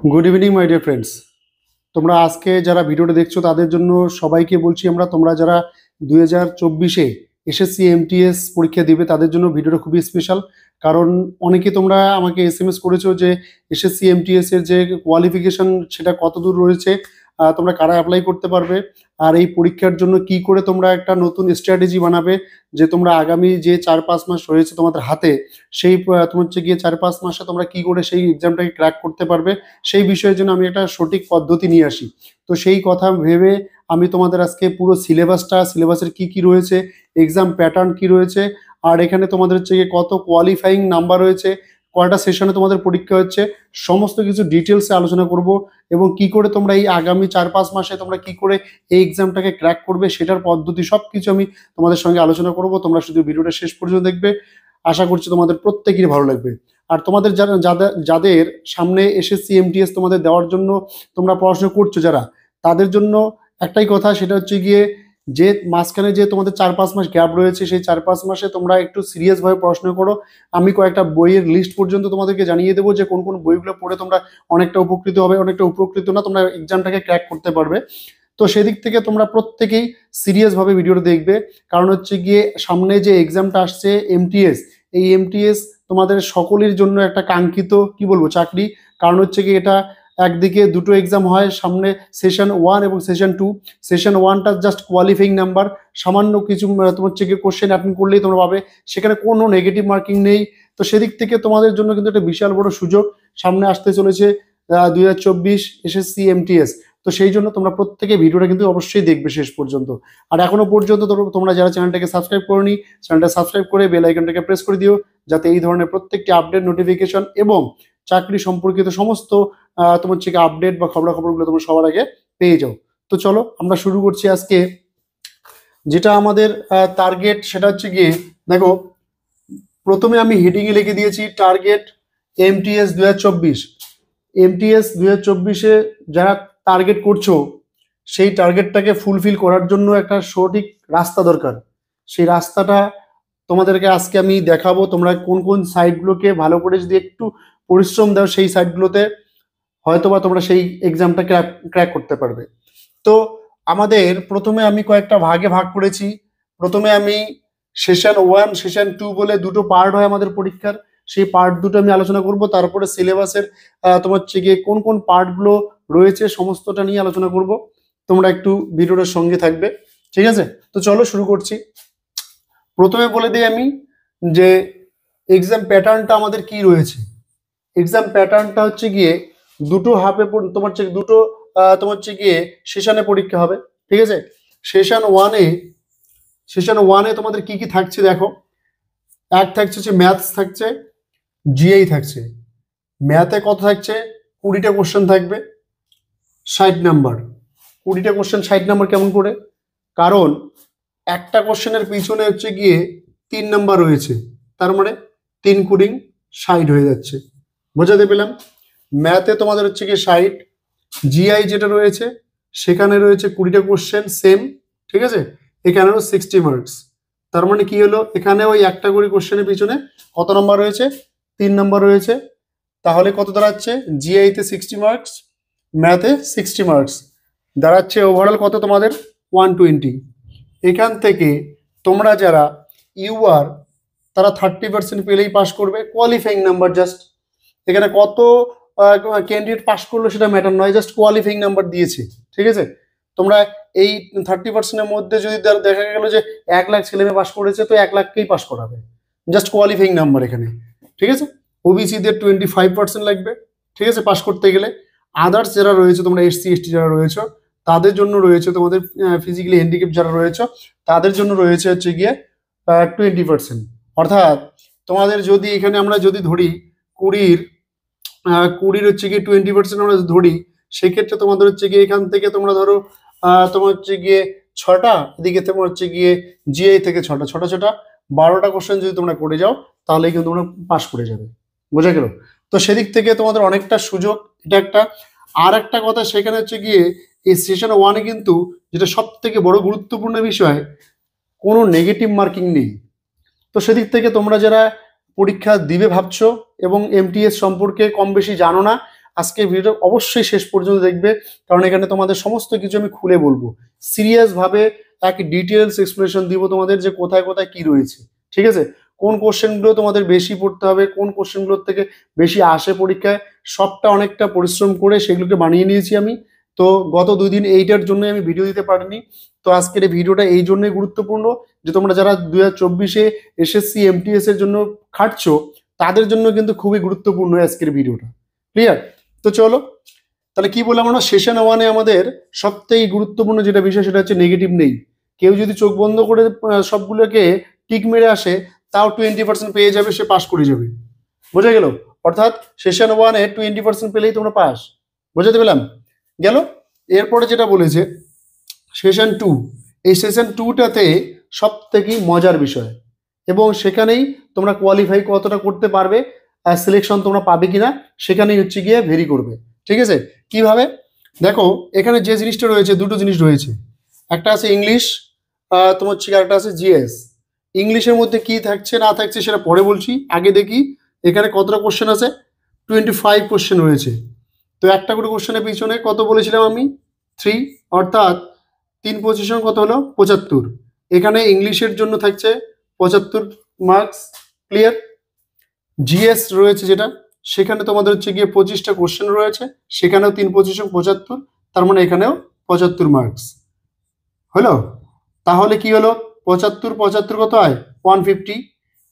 Good evening my dear friends. তোমরা আজকে যারা ভিডিওটা দেখছো তাদের জন্য সবাইকে বলছি, তোমরা যারা 2024-এ এসএসসি এমটিএস পরীক্ষা দিবে তাদের জন্য ভিডিওটা খুবই স্পেশাল। কারণ অনেকে তোমরা আমাকে এসএমএস করেছো যে এসএসসি এমটিএস এর যে কোয়ালিফিকেশন সেটা কত দূর রয়েছে, তোমরা কারা অ্যাপ্লাই করতে পারবে, আর এই পরীক্ষার জন্য কি করে তোমরা একটা নতুন স্ট্র্যাটেজি বানাবে যে তোমরা আগামী যে 4-5 মাস রয়েছে তোমাদের হাতে, সেই তোমার হচ্ছে গিয়ে 4-5 মাসে তোমরা কি করে সেই এক্সামটাকে ক্র্যাক করতে পারবে, সেই বিষয়ের জন্য আমি একটা সঠিক পদ্ধতি নিয়ে আসি। তো সেই কথা ভেবে আমি তোমাদের আজকে পুরো সিলেবাসের কি কি রয়েছে, এক্সাম প্যাটার্ন কি রয়েছে, আর এখানে তোমাদের হচ্ছে গিয়ে কত কোয়ালিফাইং নাম্বার রয়েছে, কয়টা সেশনে তোমাদের পরীক্ষা হচ্ছে, সমস্ত কিছু ডিটেলসে আলোচনা করব। এবং কি করে তোমরা এই আগামী 4-5 মাসে তোমরা কি করে এই এক্সামটাকে ক্র্যাক করবে সেটার পদ্ধতি সব কিছু আমি তোমাদের সঙ্গে আলোচনা করব। তোমরা শুধু ভিডিওটা শেষ পর্যন্ত দেখবে, আশা করছি তোমাদের প্রত্যেকেরই ভালো লাগবে। আর তোমাদের যারা যাদের যাদের সামনে এসএসসি এমটিএস তোমাদের দেওয়ার জন্য তোমরা পড়াশোনা করছো যারা, তাদের জন্য একটাই কথা, সেটা হচ্ছে গিয়ে যে মাঝখানে যে তোমাদের 4-5 মাস গ্যাপ রয়েছে, সেই 4-5 মাসে তোমরা একটু সিরিয়াসভাবে পড়াশোনা করো। আমি কয়েকটা বইয়ের লিস্ট পর্যন্ত তোমাদেরকে জানিয়ে দেবো যে কোন কোন বইগুলো পড়ে তোমরা অনেকটা উপকৃত হবে, অনেকটা উপকৃত না তোমরা এক্সামটাকে ক্র্যাক করতে পারবে। তো সেদিক থেকে তোমরা প্রত্যেকেই সিরিয়াসভাবে ভিডিওটা দেখবে। কারণ হচ্ছে গিয়ে সামনে যে এক্সামটা আসছে এমটিএস, এই এমটিএস তোমাদের সকলের জন্য একটা কাঙ্ক্ষিত কি বলবো চাকরি। কারণ হচ্ছে কি এটা একদিকে দুটো এক্সাম হয় সামনে, সেশন 1 এবং সেশন 2। সেশন 1টা জাস্ট কোয়ালিফাইং নাম্বার, সামান্য কিছু তোমার হচ্ছে গিয়ে কোশ্চেন অ্যাটেন্ড করলেই তোমরা পাবে, সেখানে কোনো নেগেটিভ মার্কিং নেই। তো সেদিক থেকে তোমাদের জন্য কিন্তু একটা বিশাল বড় সুযোগ সামনে আসতে চলেছে 2024 এসএসসি এমটিএস। তো সেই জন্য তোমরা প্রত্যেকে ভিডিওটা কিন্তু অবশ্যই দেখবে শেষ পর্যন্ত। আর এখনো পর্যন্ত তোমরা যারা চ্যানেলটাকে সাবস্ক্রাইব করোনি, চ্যানেলটা সাবস্ক্রাইব করে বেল আইকনটাকে প্রেস করে দিও, যাতে এই ধরনের প্রত্যেকটি আপডেট, নোটিফিকেশন এবং চাকরি সম্পর্কিত সমস্ত তোমার হচ্ছে আপডেট বা খবরাখবরগুলো তোমরা সবার আগে পেয়ে যাও। তো চলো আমরা শুরু করছি আজকে। যেটা আমাদের টার্গেট সেটা হচ্ছে গিয়ে দেখো, প্রথমে আমি হেডিংয়ে লিখে দিয়েছি টার্গেট এমটিএস 2024। এমটিএস 2024-এ যারা টার্গেট করছো, সেই টার্গেটটাকে ফুলফিল করার জন্য একটা সঠিক রাস্তা দরকার। সেই রাস্তাটা তোমাদেরকে আজকে আমি দেখাবো। তোমরা কোন কোন সাইটগুলোকে ভালো করে যদি একটু পরিশ্রম দাও, সেই সাইটগুলোতে হয়তোবা তোমরা সেই এক্সামটা ক্র্যাক করতে পারবে। তো আমাদের প্রথমে আমি কয়েকটা ভাগে ভাগ করেছি। প্রথমে আমি সেশন 1, সেশন 2 বলে দুটো পার্ট হয় আমাদের পরীক্ষার, সেই পার্ট দুটো আমি আলোচনা করব। তারপরে সিলেবাসের তোমার হচ্ছে গিয়ে কোন কোন পার্টগুলো রয়েছে সমস্তটা নিয়ে আলোচনা করব। তোমরা একটু ভিডিওটার সঙ্গে থাকবে, ঠিক আছে? তো চলো শুরু করছি। প্রথমে বলে দিই আমি যে এক্সাম প্যাটার্নটা আমাদের কি রয়েছে। এক্সাম প্যাটার্নটা হচ্ছে গিয়ে দুটো হাফে তোমার হচ্ছে দুটো তোমার হচ্ছে গিয়ে সেশনে পরীক্ষা হবে, ঠিক আছে? সেশন ওয়ানে তোমাদের কি কি থাকছে দেখো। এক থাকছে হচ্ছে ম্যাথস থাকছে, জিআই থাকছে। ম্যাথে কত থাকছে? 20টা কোশ্চেন থাকবে, 60 নাম্বার। 20টা কোশ্চেন 60 নাম্বার কেমন করে? কারণ একটা কোশ্চেনের পিছনে হচ্ছে গিয়ে 3 নাম্বার রয়েছে, তার মানে 3×60 হয়ে যাচ্ছে। বোঝাতে পেলাম? ম্যাথে তোমাদের হচ্ছে গিয়ে 60, জিআই যেটা রয়েছে সেখানে রয়েছে 20টা কোশ্চেন সেম, ঠিক আছে? এখানেও 60 মার্কস। তার মানে কি হলো, এখানে ওই একটা করে কোশ্চেনের পিছনে কত নাম্বার রয়েছে? 3 নাম্বার রয়েছে। তাহলে কত দাঁড়াচ্ছে? জিআইতে 60 মার্কস, ম্যাথে 60 মার্কস, দাঁড়াচ্ছে ওভারঅল কত তোমাদের? 120। এখান থেকে তোমরা যারা ইউআর, তারা 30% পেলেই পাস করবে, কোয়ালিফাইং নাম্বার জাস্ট। এখানে কত ক্যান্ডিডেট পাস করলো সেটা ম্যাটার নয়, জাস্ট কোয়ালিফাইং নাম্বার দিয়েছে, ঠিক আছে? তোমরা এই 30%-এর মধ্যে যদি দেখা গেল যে 1 লাখ ছেলেমেয়ে পাস করেছে, তো 1 লাখকেই পাস করাবে, জাস্ট কোয়ালিফাইং নাম্বার এখানে, ঠিক আছে? ওবিসিদের 25% লাগবে, ঠিক আছে, পাস করতে গেলে। আদার্স যারা রয়েছে, তোমরা এসসি এসটি যারা রয়েছে, তাদের জন্য রয়েছে, তোমাদের ফিজিক্যালি হ্যান্ডিক্যাপ যারা রয়েছে তাদের জন্য রয়েছে হচ্ছে গিয়ে 20%। অর্থাৎ তোমাদের যদি এখানে আমরা যদি ধরি 20-20 হচ্ছে গিয়ে 20% আমরা ধরি, সেক্ষেত্রে তোমাদের হচ্ছে গিয়ে এখান থেকে তোমরা ধরো তোমার হচ্ছে গিয়ে 6টা, এদিকে তোমার হচ্ছে গিয়ে জিআই থেকে 6টা, 6টা 12টা কোশ্চেন যদি তোমরা করে যাও, তাহলে কিন্তু তোমরা পাস করে যাবে। বোঝা গেল? তো সেদিক থেকে তোমাদের অনেকটা সুযোগ, এটা একটা। আর একটা কথা সেখানে হচ্ছে গিয়ে এই সেশন 1-এ কিন্তু যেটা সব থেকে বড় গুরুত্বপূর্ণ বিষয়, কোনো নেগেটিভ মার্কিং নেই। তো সেদিক থেকে তোমরা যারা পরীক্ষা দিবে ভাবছো এবং এমটিএস সম্পর্কে কম বেশি জানো না, আজকে ভিডিও অবশ্যই শেষ পর্যন্ত দেখবে, কারণ এখানে তোমাদের সমস্ত কিছু আমি খুলে বলবো, সিরিয়াস ভাবে এক ডিটেলস এক্সপ্লেনেশন দিব তোমাদের যে কোথায় কোথায় কি রয়েছে। ঠিক আছে, কোন কোশ্চেনগুলো তোমাদের বেশি পড়তে হবে, কোন কোশ্চেনগুলোর থেকে বেশি আসে পরীক্ষায়, সবটা অনেকটা পরিশ্রম করে সেগুলোকে বানিয়ে নিয়েছি আমি। তো গত 2 দিন এইটার জন্যই আমি ভিডিও দিতে পারিনি। তো আজকের এই ভিডিওটা এই জন্যই গুরুত্বপূর্ণ যে তোমরা যারা 2024-এ এসএসসি এমটিএস এর জন্য খাটছো তাদের জন্য কিন্তু খুবই গুরুত্বপূর্ণ আজকের ভিডিওটা। ক্লিয়ার? তো চলো তাহলে কি বললাম আমরা, সেশন 1-এ আমাদের সবথেকে গুরুত্বপূর্ণ যেটা বিষয় সেটা হচ্ছে নেগেটিভ নেই। কেউ যদি চোখ বন্ধ করে সবগুলোকে টিক মেরে আসে তাও 20% পেয়ে যাবে, সে পাস করে যাবে। বোঝা গেল? অর্থাৎ সেশন 1-এ 20% পেলেই তোমরা পাস। বোঝাতে পেলাম? গেল। এরপরে যেটা বলেছে সেশন 2, এই সেশন 2টাতে সব থেকে মজার বিষয়, এবং সেখানেই তোমরা কোয়ালিফাই কতটা করতে পারবে, সিলেকশন তোমরা পাবে কিনা সেখানেই হচ্ছে গিয়ে ভেরি করবে। ঠিক আছে, কিভাবে দেখো, এখানে যে জিনিসটা রয়েছে দুটো জিনিস রয়েছে, একটা আছে ইংলিশ, তোমার হচ্ছে একটা আছে জিএস। ইংলিশের মধ্যে কি থাকছে না থাকছে সেটা পরে বলছি, আগে দেখি এখানে কতটা কোশ্চেন আছে। 25 কোশ্চেন রয়েছে। তো একটা করে কোশ্চেনের পিছনে কত বলেছিলাম আমি, 3, অর্থাৎ 3 পজিশন কত হলো 75। এখানে ইংলিশের জন্য থাকছে 75 মার্কস। ক্লিয়ার? জিএস রয়েছে যেটা, সেখানে তোমাদের হচ্ছে গিয়ে 25টা কোশ্চেন রয়েছে, সেখানেও 3 পজিশন 75, তার মানে এখানেও 75 মার্কস হলো। তাহলে কি হলো, 75 75 কত হয় 150।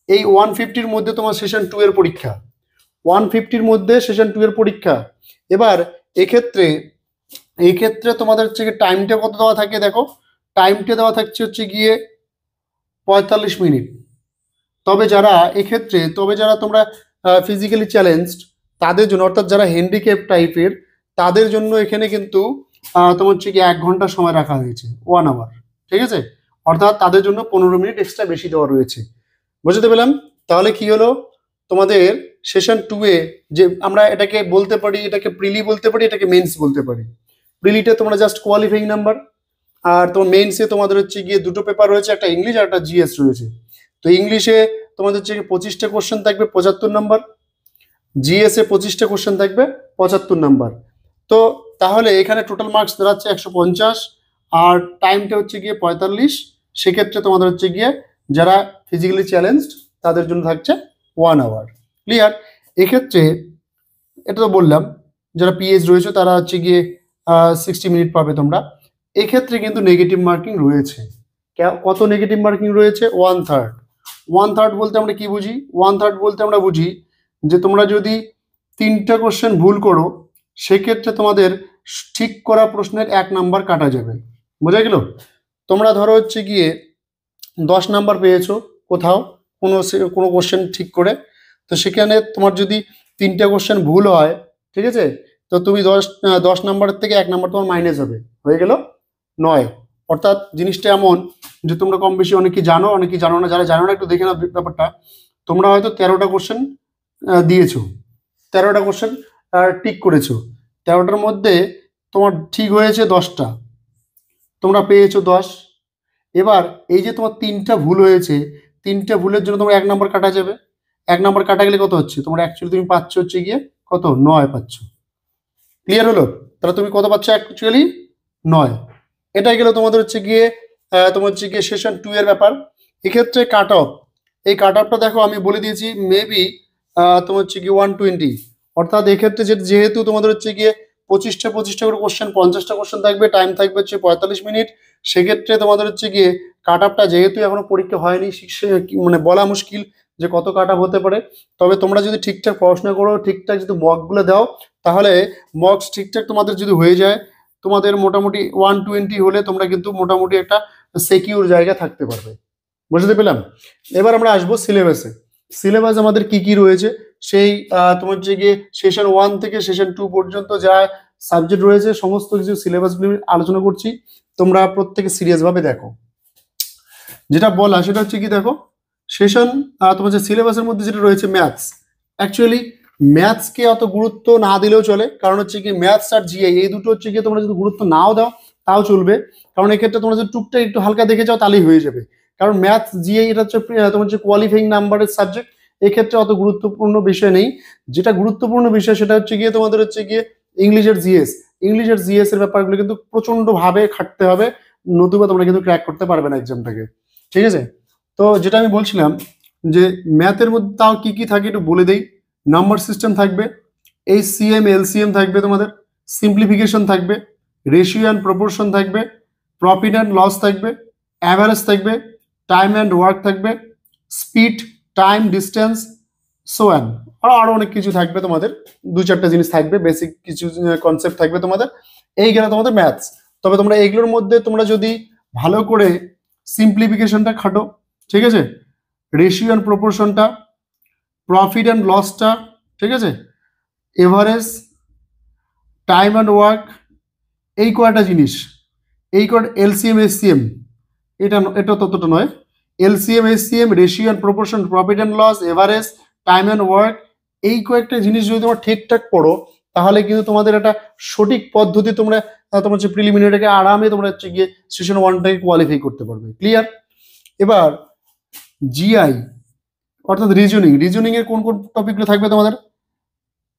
এই 150-র মধ্যে তোমার সেশন 2 এর পরীক্ষা, 150-র মধ্যে সেশন 2 এর পরীক্ষা। এবার এক্ষেত্রে তোমাদের হচ্ছে গিয়ে টাইমটা কত দেওয়া থাকে দেখো, টাইমটা দেওয়া থাকছে হচ্ছে গিয়ে 45 মিনিট। তবে যারা তোমরা ফিজিক্যালি চ্যালেঞ্জড তাদের জন্য, অর্থাৎ যারা হ্যান্ডিক্যাপ টাইপের তাদের জন্য এখানে কিন্তু তোমার হচ্ছে কি 1 ঘন্টা সময় রাখা হয়েছে, 1 আওয়ার। ঠিক আছে, অর্থাৎ তাদের জন্য 15 মিনিট এক্সট্রা বেশি দেওয়া রয়েছে। বুঝতে পেলাম? তাহলে কি হলো, তোমাদের সেশন 2-এ যে আমরা এটাকে বলতে পারি, এটাকে প্রিলি বলতে পারি, এটাকে মেন্স বলতে পারি। প্রিলিতে তোমরা জাস্ট কোয়ালিফাইং নাম্বার, আর তোমার মেন্সে তোমাদের হচ্ছে গিয়ে দুটো পেপার রয়েছে, একটা ইংলিশ আর একটা জিএস রয়েছে। তো ইংলিশে তোমাদের হচ্ছে 25টা কোশ্চেন থাকবে 75 নাম্বার, জিএসে 25টা কোশ্চেন থাকবে 75 নাম্বার। তো তাহলে এখানে টোটাল মার্কস দাঁড়াচ্ছে 150, আর টাইমটা হচ্ছে গিয়ে 45। সেক্ষেত্রে তোমাদের হচ্ছে গিয়ে যারা ফিজিক্যালি চ্যালেঞ্জড তাদের জন্য থাকছে 1 আওয়ার। ক্লিয়ার? এক্ষেত্রে এটা তো বললাম, যারা পিএইচ রয়েছে তারা হচ্ছে গিয়ে 60 মিনিট পাবে তোমরা। এক্ষেত্রে কিন্তু নেগেটিভ মার্কিং রয়েছে। কত নেগেটিভ মার্কিং রয়েছে? 1/3। 1/3 বলতে আমরা কি বুঝি? 1/3 বলতে আমরা বুঝি যে তোমরা যদি 3টা কোশ্চেন ভুল করো সেক্ষেত্রে তোমাদের ঠিক করা প্রশ্নের 1 নাম্বার কাটা যাবে। বোঝা গেল? তোমরা ধরো হচ্ছে গিয়ে 10 নাম্বার পেয়েছো কোথাও কোনো কোশ্চেন ঠিক করে, তো সেখানে তোমার যদি 3টা কোশ্চেন ভুল হয়, ঠিক আছে, তো তুমি 10 নাম্বারের থেকে 1 নাম্বার তোমার মাইনাস হবে, হয়ে গেল 9। অর্থাৎ জিনিসটা এমন যে তোমরা কম বেশি অনেকেই জানো অনেকেই জানো না, যারা জানো না একটু দেখে নাও ব্যাপারটা। তোমরা হয়তো 13টা কোশ্চেন দিয়েছো, 13টা কোশ্চেন টিক করেছো, 13টার মধ্যে তোমার ঠিক হয়েছে 10টা, তোমরা পেয়েছো 10। এবার এই যে তোমার 3টা ভুল হয়েছে, 3টা ভুলের জন্য তোমার 1 নাম্বার কাটা যাবে। 1 নাম্বার কাটা গেলে কত হচ্ছে, তোমার অ্যাকচুয়ালি তুমি পাচ্ছ হচ্ছে গিয়ে কত 9 পাচ্ছ। ক্লিয়ার হলো? তাহলে তুমি কত পাচ্ছ অ্যাকচুয়ালি 9। এটাই গেল তোমাদের হচ্ছে গিয়ে সেশন 2 এর ব্যাপার। এক্ষেত্রে কাট অফ, এই কাট অফটা দেখো আমি বলে দিয়েছি মেবি তোমার হচ্ছে গিয়ে 120। অর্থাৎ এক্ষেত্রে যেহেতু তোমাদের হচ্ছে গিয়ে 25টা করে কোশ্চেন, 50টা কোশ্চেন থাকবে, টাইম থাকবে হচ্ছে 45 মিনিট। সেক্ষেত্রে তোমাদের হচ্ছে গিয়ে কাট অফটা যেহেতু এখনো পরীক্ষা হয়নি, মানে বলা মুশকিল যে কত কাট অফ হতে পারে। তবে তোমরা যদি ঠিকঠাক পড়াশোনা করো, ঠিকঠাক যদি মকগুলো দাও, তাহলে মকস ঠিকঠাক তোমাদের যদি হয়ে যায়, তোমাদের মোটামুটি 120 হলে তোমরা কিন্তু মোটামুটি একটা সিকিউর জায়গা থাকতে পারবে। বুঝতে পেলাম? এবার আমরা আসবো সিলেবাসে। সিলেবাস আমাদের কি কি রয়েছে সেই তোমার হচ্ছে গিয়ে সেশন 1 থেকে সেশন 2 পর্যন্ত যা সাবজেক্ট রয়েছে সমস্ত কিছু সিলেবাসগুলো আলোচনা করছি, তোমরা প্রত্যেকে সিরিয়াস ভাবে দেখো। যেটা বলা সেটা হচ্ছে কি দেখো, সেশন তোমার যে সিলেবাসের মধ্যে যেটা রয়েছে ম্যাথস, অ্যাকচুয়ালি ম্যাথসকে অত গুরুত্ব না দিলেও চলে, কারণ হচ্ছে কি ম্যাথস আর জিআই এই দুটো হচ্ছে গিয়ে তোমরা যদি গুরুত্ব নাও দাও তাও চলবে, কারণ এক্ষেত্রে তোমরা যদি টুকটাক একটু হালকা দেখে যাও তাহলেই হয়ে যাবে। কারণ ম্যাথস জিআই এটা হচ্ছে তোমার হচ্ছে কোয়ালিফাইং নাম্বারের সাবজেক্ট, এক্ষেত্রে অত গুরুত্বপূর্ণ বিষয় নেই। যেটা গুরুত্বপূর্ণ বিষয় সেটা হচ্ছে গিয়ে তোমাদের হচ্ছে গিয়ে ইংলিশের জিএস। ইংলিশের জিএস এর ব্যাপারগুলো কিন্তু প্রচন্ড ভাবে খাটতে হবে, নতুবা তোমরা কিন্তু ক্র্যাক করতে পারবে না এক্সামটাকে। ঠিক আছে, তো যেটা আমি বলছিলাম যে ম্যাথের মধ্যে তাও কি কি থাকে একটু বলে দেই। নাম্বার সিস্টেম থাকবে, এইচসিএম এলসিএম থাকবে, তোমাদের সিম্পলিফিকেশন থাকবে, রেশিও অ্যান্ড প্রপোর্শন থাকবে, প্রফিট অ্যান্ড লস থাকবে, অ্যাভারেজ থাকবে, টাইম অ্যান্ড ওয়ার্ক থাকবে, speed, time, distance, so an, আরো অনেক কিছু থাকবে। তোমাদের দু চারটা জিনিস থাকবে, বেসিক কিছু কনসেপ্ট থাকবে তোমাদের, এই গেল তোমাদের ম্যাথস। তবে তোমরা এইগুলোর মধ্যে তোমরা যদি ভালো করে সিম্পলিফিকেশনটা খাটো, ঠিক আছে, রেশিও অ্যান্ড প্রপোর্শনটা, প্রফিট অ্যান্ড লসটা, ঠিক আছে, এভারেজ, টাইম অ্যান্ড ওয়ার্ক, এই কয়টা জিনিস, এই কয়টা এলসিএম এসসিএম, এটা ততটা নয়, LCM SCM, ratio and proportion, profit and loss, average, time and work, এই কয়েকটা জিনিস যদি তোমরা ঠিকঠাক পড়ো তাহলে কিন্তু তোমাদের একটা সঠিক পদ্ধতি তোমরা তোমার হচ্ছে প্রিলিমিনারিটাকে আরামে তোমরা হচ্ছে গিয়ে সেশন ওয়ানটাকে কোয়ালিফাই করতে পারবে। ক্লিয়ার? এবার জিআই অর্থাৎ রিজনিং এর কোন কোন টপিকগুলো থাকবে তোমাদের?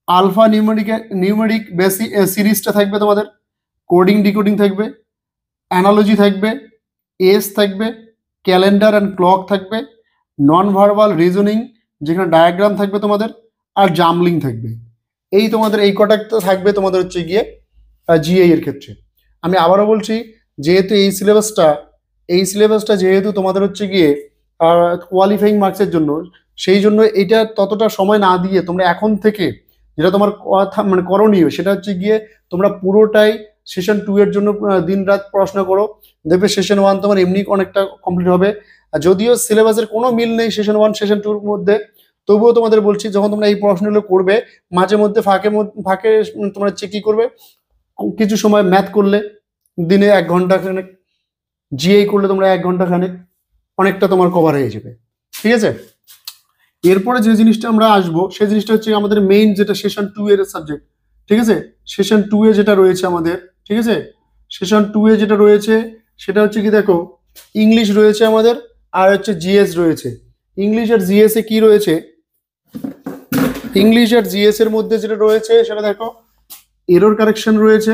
আলফা নিউমেরিক বেসিক সিরিজটা থাকবে তোমাদের, কোডিং ডিকোডিং থাকবে, অ্যানালজি থাকবে, এস থাকবে, ক্যালেন্ডার অ্যান্ড ক্লক থাকবে, নন ভার্বাল রিজনিং যেখানে ডায়াগ্রাম থাকবে তোমাদের, আর জামলিং থাকবে। এই তোমাদের এই কটা থাকবে তোমাদের হচ্ছে গিয়ে জিআই এর ক্ষেত্রে। আমি আবারও বলছি, যেহেতু এই সিলেবাসটা যেহেতু তোমাদের হচ্ছে গিয়ে কোয়ালিফাইং মার্কসের জন্য, সেই জন্য এটা ততটা সময় না দিয়ে তোমরা এখন থেকে যেটা তোমার কথা মানে করণীয় সেটা হচ্ছে গিয়ে তোমরা পুরোটাই সেশন 2 এর জন্য দিন রাত পড়াশোনা করো। দেখবে সেশন 1 তোমার এমনি অনেকটা কমপ্লিট হবে। আর যদিও সিলেবাসের কোনো মিল নেই সেশন 1 সেশন 2 এর মধ্যে, তবুও তোমাদের বলছি যখন তোমরা এই পড়াশোনাগুলো করবে মাঝে মধ্যে ফাঁকে তোমরা হচ্ছে কি করবে, কিছু সময় ম্যাথ করলে দিনে 1 ঘন্টা খানেক, জিআই করলে তোমরা 1 ঘন্টা খানেক, অনেকটা তোমার কভার হয়ে যাবে। ঠিক আছে, এরপরে যে জিনিসটা আমরা আসবো সেই জিনিসটা হচ্ছে আমাদের মেইন যেটা সেশন 2 এর সাবজেক্ট। ঠিক আছে, সেশন 2 এ যেটা রয়েছে আমাদের, ঠিক আছে, সেশন 2 এ যেটা রয়েছে সেটা হচ্ছে কি দেখো, ইংলিশ রয়েছে আমাদের, আর হচ্ছে জিএস রয়েছে। ইংলিশ আর জিএস এ কি রয়েছে, ইংলিশ আর জিএস এর মধ্যে যেটা রয়েছে সেটা দেখো, এরর কারেকশন রয়েছে,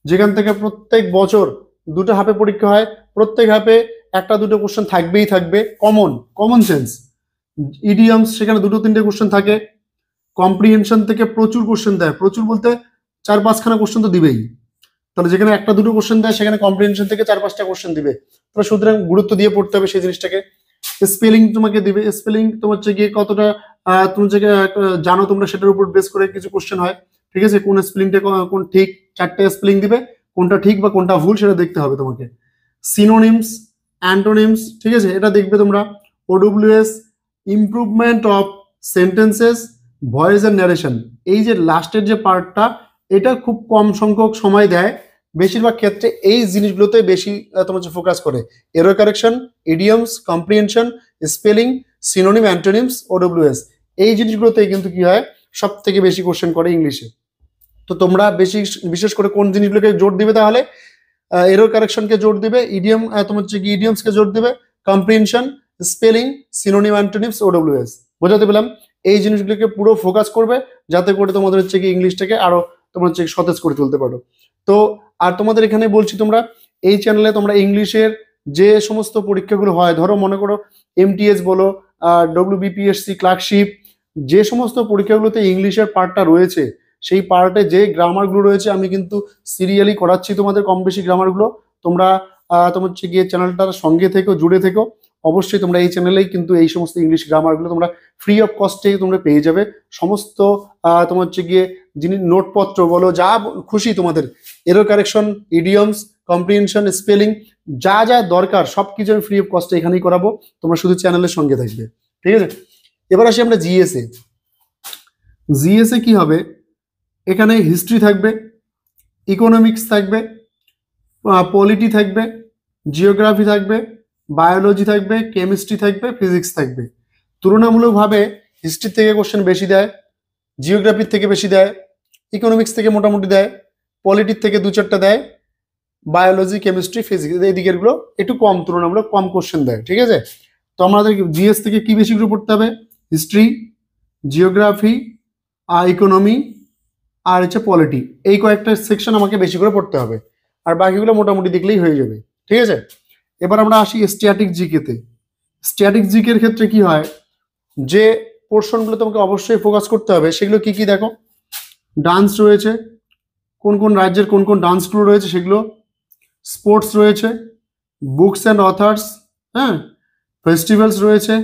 যেখান থেকে প্রত্যেক বছর 2টা হাফে পরীক্ষা হয়, প্রত্যেক হাফে 1-2 কোশ্চেন থাকবেই থাকবে, কমন সেন্স, ইডিয়মস সেখানে 2-3টে কোশ্চেন থাকে, কম্প্রিহেনশন থেকে প্রচুর কোশ্চেন দেয়, প্রচুর বলতে 4-5খানা কোশ্চেন তো দিবেই, তাহলে যেখানে 1-2 কোশ্চেন দেয় সেখানে কম্প্রিহেনশন থেকে 4-5টা কোশ্চেন দিবে, তাহলে সুতরাং গুরুত্ব দিয়ে পড়তে হবে সেই জিনিসটাকে। স্পেলিং তোমাকে দিবে, স্পেলিং তোমার হচ্ছে গিয়ে কতটা তুমি যে জানো তোমরা সেটার উপর বেস করে কিছু কোশ্চেন হয়। ঠিক আছে, কোন স্পেলিংটা কোন ঠিক, 4টে স্পেলিং দিবে, কোনটা ঠিক বা কোনটা ভুল সেটা দেখতে হবে তোমাকে। সিনোনিমস, অ্যান্টোনিমস, ঠিক আছে, এটা দেখবে তোমরা। OWS, improvement of sentences, voice and narration, এই যে লাস্টের যে পার্টটা, এটা খুব কম সংখ্যক সময় দেয়, বেশিরভাগ ক্ষেত্রে এই জিনিসগুলোতে বেশি তোমার ফোকাস করে। Error correction, idioms, comprehension, spelling, synonym, antonyms, OWS, এই জিনিসগুলোতে কিন্তু কি হয়, সব থেকে বেশি কোশ্চেন করে ইংলিশে। তো তোমরা বিশেষ করে কোন জিনিসগুলোকে জোর দিবে, তাহলে এরর কারেকশনকে জোর দিবে, ইডিয়ম তোমার হচ্ছে কি ইডিয়মসকে জোর দিবে, কম্প্রিহেনশন, স্পেলিং, সিনোনিম, অ্যান্টোনিমস, ওডব্লিউএস। বোঝাতে পেলাম? এই জিনিসগুলোকে পুরো ফোকাস করবে যাতে করে তোমাদের হচ্ছে কি ইংলিশটাকে আরো তোমার হচ্ছে সতেজ করে তুলতে পারো। তো আর তোমাদের এখানে বলছি, তোমরা এই চ্যানেলে তোমরা ইংলিশের যে সমস্ত পরীক্ষাগুলো হয়, ধরো মনে করো এমটিএস বলো, ডব্লিউবিপিএসসি, ক্লার্কশিপ, যে সমস্ত পরীক্ষাগুলোতে ইংলিশের পার্টটা রয়েছে সেই পার্টে যে গ্রামারগুলো রয়েছে আমি কিন্তু সিরিয়ালি করাচ্ছি তোমাদের কম বেশি গ্রামারগুলো। তোমরা তোমার হচ্ছে গিয়ে চ্যানেলটার সঙ্গে থেকো, জুড়ে থেকো, অবশ্যই তোমরা এই চ্যানেলেই কিন্তু এই সমস্ত ইংলিশ গ্রামারগুলো তোমরা ফ্রি অফ কস্টে তোমরা পেয়ে যাবে। সমস্ত তোমার হচ্ছে গিয়ে জিনিস, নোটপত্র বলো, যা খুশি তোমাদের, error correction, idioms, comprehension, spelling, যা যা দরকার সবকিছু আমি ফ্রি অফ কস্টে এখানেই করাবো, তোমরা শুধু চ্যানেলের সঙ্গে থাকবে। ঠিক আছে, এবার আসি আমরা জিএসএ। জিএসএ কি হবে, এখানে হিস্ট্রি থাকবে, ইকোনমিক্স থাকবে, পলিটি থাকবে, জিওগ্রাফি থাকবে, বায়োলজি থাকবে, কেমিস্ট্রি থাকবে, ফিজিক্স থাকবে। তুলনামূলকভাবে হিস্ট্রি থেকে কোশ্চেন বেশি দেয়, জিওগ্রাফির থেকে বেশি দেয়, ইকোনমিক্স থেকে মোটামুটি দেয়, পলিটির থেকে 2-4টা দেয়, বায়োলজি, কেমিস্ট্রি, ফিজিক্স এই দিকেরগুলো একটু কম, তুলনামূলক কম কোশ্চেন দেয়। ঠিক আছে, তো আমাদের জিএস থেকে কি বেশি করে পড়তে হবে, হিস্ট্রি, জিওগ্রাফি, ইকোনমি, আর হচ্ছে পলিটি। এই কয়েকটা সেকশন আমাকে বেশি করে পড়তে হবে, আর বাকিগুলো মোটামুটি দেখলেই হয়ে যাবে। ঠিক আছে, এবার আমরা আসি স্ট্যাটিক জিকেতে। স্ট্যাটিক জিকের ক্ষেত্রে কি হয়, যে পোর্শনগুলো তোমাকে অবশ্যই ফোকাস করতে হবে সেগুলো কি কি দেখো। ডান্স রয়েছে, কোন কোন রাজ্যের কোন কোন ডান্সগুলো রয়েছে সেগুলো। স্পোর্টস রয়েছে, বুকস অ্যান্ড অথার্স, হ্যাঁ, ফেস্টিভ্যালস রয়েছে,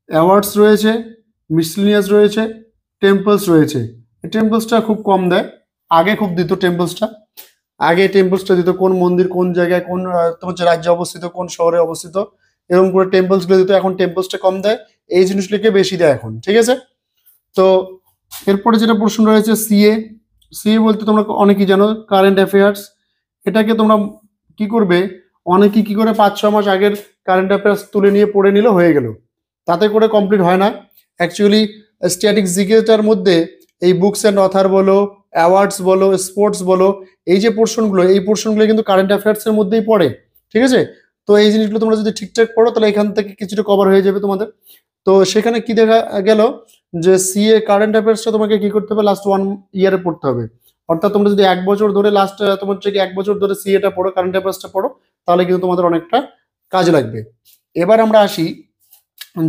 অ্যাওয়ার্ডস রয়েছে, মিসলিনিয়াস রয়েছে, টেম্পলস রয়েছে। টেম্পলসটা খুব কম দেয়, আগে খুব দিত টেম্পলসটা। আগে টেম্পলসটা দিত কোন মন্দির কোন জায়গায় কোন তোমার হচ্ছে রাজ্যে অবস্থিত, কোন শহরে অবস্থিত, এরকম করে টেম্পলসগুলো দিত। এখন টেম্পলসটা কম দেয়, এই জিনিসগুলোকে বেশি দেয় এখন। ঠিক আছে, তো এরপরে যেটা প্রশ্ন রয়েছে সিএ। সিএ বলতে তোমরা অনেকেই জানো কারেন্ট অ্যাফেয়ার্স। এটাকে তোমরা কি করবে, অনেকে কি করে 5-6 মাস আগের কারেন্ট অ্যাফেয়ার্স তুলে নিয়ে পড়ে নিলে হয়ে গেল, তাতে করে কমপ্লিট হয় না। অ্যাকচুয়ালি স্ট্যাটিক জিকেটার মধ্যে এই বুকস অ্যান্ড অথার বলো, অ্যাওয়ার্ডস বলো, স্পোর্টস বলো, এই যে পোর্শনগুলো, এই পোর্শনগুলো কিন্তু কারেন্ট অ্যাফেয়ার্সের মধ্যেই পড়ে। ঠিক আছে, তো এই জিনিসগুলো তোমরা যদি ঠিকঠাক পড়ো তাহলে এখান থেকে কিছুটা কভার হয়ে যাবে তোমাদের। তো সেখানে কি দেখা গেল যে সিএ কারেন্ট অ্যাফেয়ার্সটা তোমাকে কি করতে হবে, লাস্ট 1 ইয়ারে পড়তে হবে। অর্থাৎ তোমরা যদি 1 বছর ধরে লাস্ট তোমার হচ্ছে কি 1 বছর ধরে সিএটা পড়ো, কারেন্ট অ্যাফেয়ার্সটা পড়ো, তাহলে কিন্তু তোমাদের অনেকটা কাজে লাগবে। এবার আমরা আসি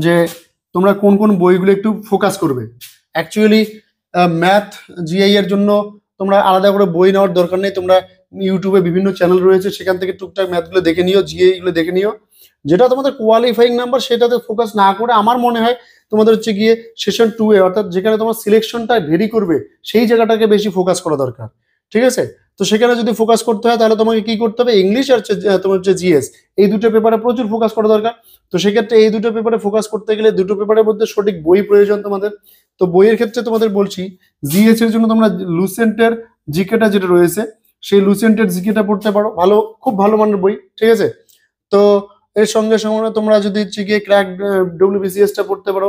যে তোমরা কোন কোন বইগুলো একটু ফোকাস করবে। অ্যাকচুয়ালি ম্যাথ জিআই এর জন্য তোমরা আলাদা করে বই নেওয়ার দরকার নেই। তোমরা ইউটিউবে বিভিন্ন চ্যানেল রয়েছে, সেখান থেকে টুকটাক ম্যাথগুলো দেখে নিও, জিআই গুলো দেখে নিও। যেটা তোমাদের কোয়ালিফাইং নাম্বার সেটাতে ফোকাস না করে আমার মনে হয় তোমাদের হচ্ছে গিয়ে সেশন 2-এ, অর্থাৎ যেখানে তোমার সিলেকশনটা ভেরি করবে, সেই জায়গাটাকে বেশি ফোকাস করা দরকার। ঠিক আছে, তো সেখানে যদি ফোকাস করতে হয় তাহলে তোমাকে কি করতে হবে, ইংলিশ আর তোমার হচ্ছে জিএস, এই দুটো পেপারে প্রচুর ফোকাস করা দরকার। তো সেক্ষেত্রে এই দুটো পেপারে ফোকাস করতে গেলে দুটো পেপারের মধ্যে সঠিক বই প্রয়োজন তোমাদের। তো বইয়ের ক্ষেত্রে তোমাদের বলছি, জিএস এর জন্য তোমরা লুসেন্টের জিকেটা যেটা রয়েছে, সেই লুসেন্টের জিকেটা পড়তে পারো, ভালো, খুব ভালো মানের বই। ঠিক আছে, তো এর সঙ্গে সঙ্গে তোমরা যদি হচ্ছে গিয়ে ক্র্যাক ডব্লিউবিসিএসটা পড়তে পারো,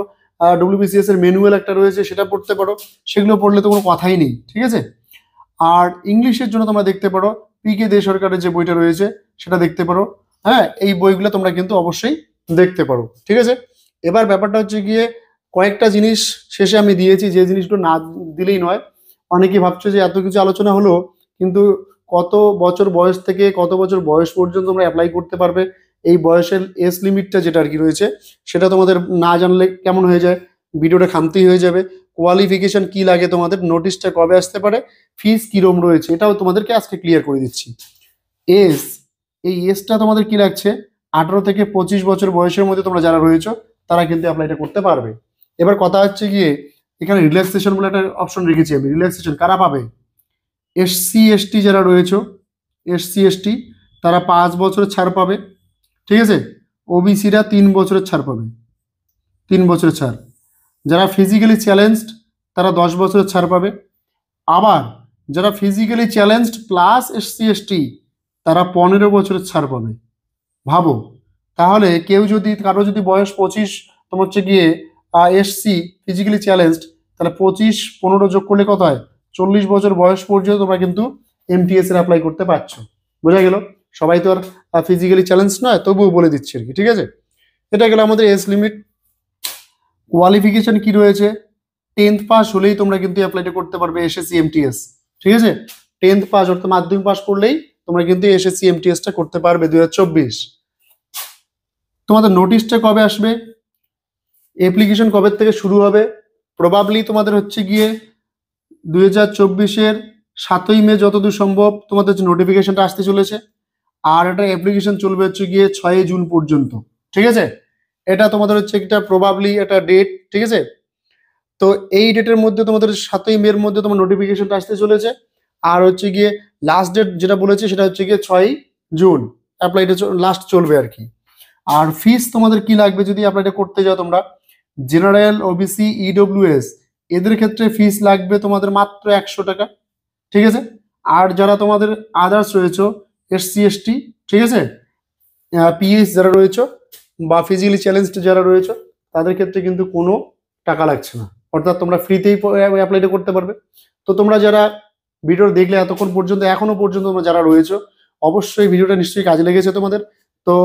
ডব্লিউবিসিএস এর ম্যানুয়াল একটা রয়েছে সেটা পড়তে পারো, সেগুলো পড়লে তো কোনো কথাই নেই। ঠিক আছে, আর ইংলিশের জন্য তোমরা দেখতে পারো পিকে দে সরকারের যে বইটা রয়েছে সেটা দেখতে পারো। হ্যাঁ, এই বইগুলো তোমরা কিন্তু অবশ্যই দেখতে পারো। ঠিক আছে, এবার ব্যাপারটা হচ্ছে গিয়ে কয়েকটা জিনিস শেষে আমি দিয়েছি, যে জিনিসগুলো না দিলেই নয়। অনেকেই ভাবছো যে এত কিছু আলোচনা হলো, কিন্তু কত বছর বয়স থেকে কত বছর বয়স পর্যন্ত তোমরা অ্যাপ্লাই করতে পারবে, এই বয়সের এজ লিমিটটা যেটা আর কি রয়েছে, সেটা তোমাদের না জানলে কেমন হয়ে যায়, ভিডিওটা খামতি হয়ে যাবে। কোয়ালিফিকেশন কি লাগে তোমাদের, নোটিশটা কবে আসতে পারে, ফিস কিরম রয়েছে, এটাও তোমাদেরকে আজকে ক্লিয়ার করে দিচ্ছি। এজ, এই এজটা তোমাদের কি লাগছে, 18 থেকে 25 বছর বয়সের মধ্যে তোমরা যারা রয়েছে তারা কিন্তু অ্যাপ্লাইটা করতে পারবে। এবার কথা হচ্ছে গিয়ে এখানে রিল্যাক্সেশন বলে একটা অপশন রেখেছি আমি। রিল্যাক্সেশন কারা পাবে, এসসি এসটি যারা রয়েছে, এসসি এসটি তারা 5 বছরের ছাড় পাবে। ঠিক আছে, ওবিসিরা 3 বছরের ছাড় পাবে, 3 বছরের ছাড়। যারা ফিজিক্যালি চ্যালেঞ্জড তারা 10 বছরের ছাড় পাবে। আবার যারা physically challenged plus SC ST তারা 15 বছরের ছাড় পাবে। ভাবো, তাহলে কেউ যদি, কারো যদি বয়স 25, তোমার হচ্ছে গিয়ে এসসি ফিজিক্যালি চ্যালেঞ্জড, তাহলে 25-15 যোগ করলে কত হয়, 40 বছর বয়স পর্যন্ত তোমরা কিন্তু এমটিএস এর অ্যাপ্লাই করতে পারছো। বোঝা গেল, সবাই তো আর ফিজিক্যালি চ্যালেঞ্জ নয়, তবুও বলে দিচ্ছি আর কি। ঠিক আছে, এটা গেল আমাদের এজ লিমিট। কোয়ালিফিকেশন কি রয়েছে, 10th পাস হলেই তোমরা কিন্তু অ্যাপ্লাইটা করতে পারবে এসএসসি এমটিএস। ঠিক আছে, 10th পাস অর্থাৎ মাধ্যমিক পাস করলেই তোমরা কিন্তু এসএসসি এমটিএসটা করতে পারবে 2024। তোমাদের নোটিশটা কবে আসবে, অ্যাপ্লিকেশন কবে থেকে শুরু হবে, প্রবাবলি তোমাদের হচ্ছে গিয়ে 2024-এর 7ই মে যতদূর সম্ভব তোমাদের হচ্ছে নোটিফিকেশনটা আসতে চলেছে। আর এটা অ্যাপ্লিকেশন চলবে হচ্ছে গিয়ে 6 জুন পর্যন্ত। ঠিক আছে, এটা তোমাদের হচ্ছে একটা প্রবাবলি একটা ডেট। ঠিক আছে, তো এই ডেটের মধ্যে তোমাদের 7ই মের মধ্যে তোমার নোটিফিকেশনটা আসতে চলেছে। আর হচ্ছে গিয়ে লাস্ট ডেট যেটা বলেছে সেটা হচ্ছে গিয়ে 6 জুন অ্যাপ্লাইটা লাস্ট চলবে আর কি। আর ফিস তোমাদের কি লাগবে যদি অ্যাপ্লাইটা করতে যাও তোমরা, জেনারেল, ওবিসি, ইডব্লিউএস এদের ক্ষেত্রে ফিস লাগবে তোমাদের মাত্র 100 টাকা। ঠিক আছে, আর যারা তোমাদের আদার্স রয়েছে, এসসি এসটি, ঠিক আছে, পিএস যারা রয়েছে বা ফিজিক্যালি চ্যালেঞ্জড যারা রয়েছে, তাদের ক্ষেত্রে কিন্তু কোনো টাকা লাগছে না, অর্থাৎ তোমরা ফ্রিতেই অ্যাপ্লাইটা করতে পারবে। তো তোমরা যারা ভিডিও দেখলে এতক্ষণ পর্যন্ত, এখনো পর্যন্ত তোমরা যারা রয়েছে, অবশ্যই ভিডিওটা নিশ্চয়ই কাজে লেগেছে তোমাদের। তো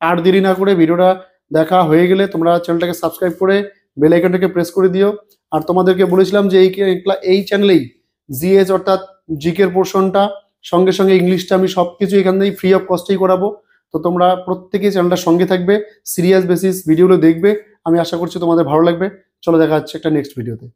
আর দেরি না করে ভিডিওটা দেখা হয়ে গেলে তোমরা চ্যানেলটাকে সাবস্ক্রাইব করে বেল আইকনটাকে প্রেস করে দিও। আর তোমাদেরকে বলেছিলাম যে এই চ্যানেলেই জিএস অর্থাৎ জিকের পোর্শনটা সঙ্গে সঙ্গে ইংলিশটা আমি সব কিছু এখান থেকেই ফ্রি অফ কস্টেই করাবো। তো তোমরা প্রত্যেকেই চ্যানেলটার সঙ্গে থাকবে, সিরিয়াস বেসিস ভিডিওগুলো দেখবে। আমি আশা করছি তোমাদের ভালো লাগবে। চলো দেখা হচ্ছে একটা নেক্সট ভিডিওতে।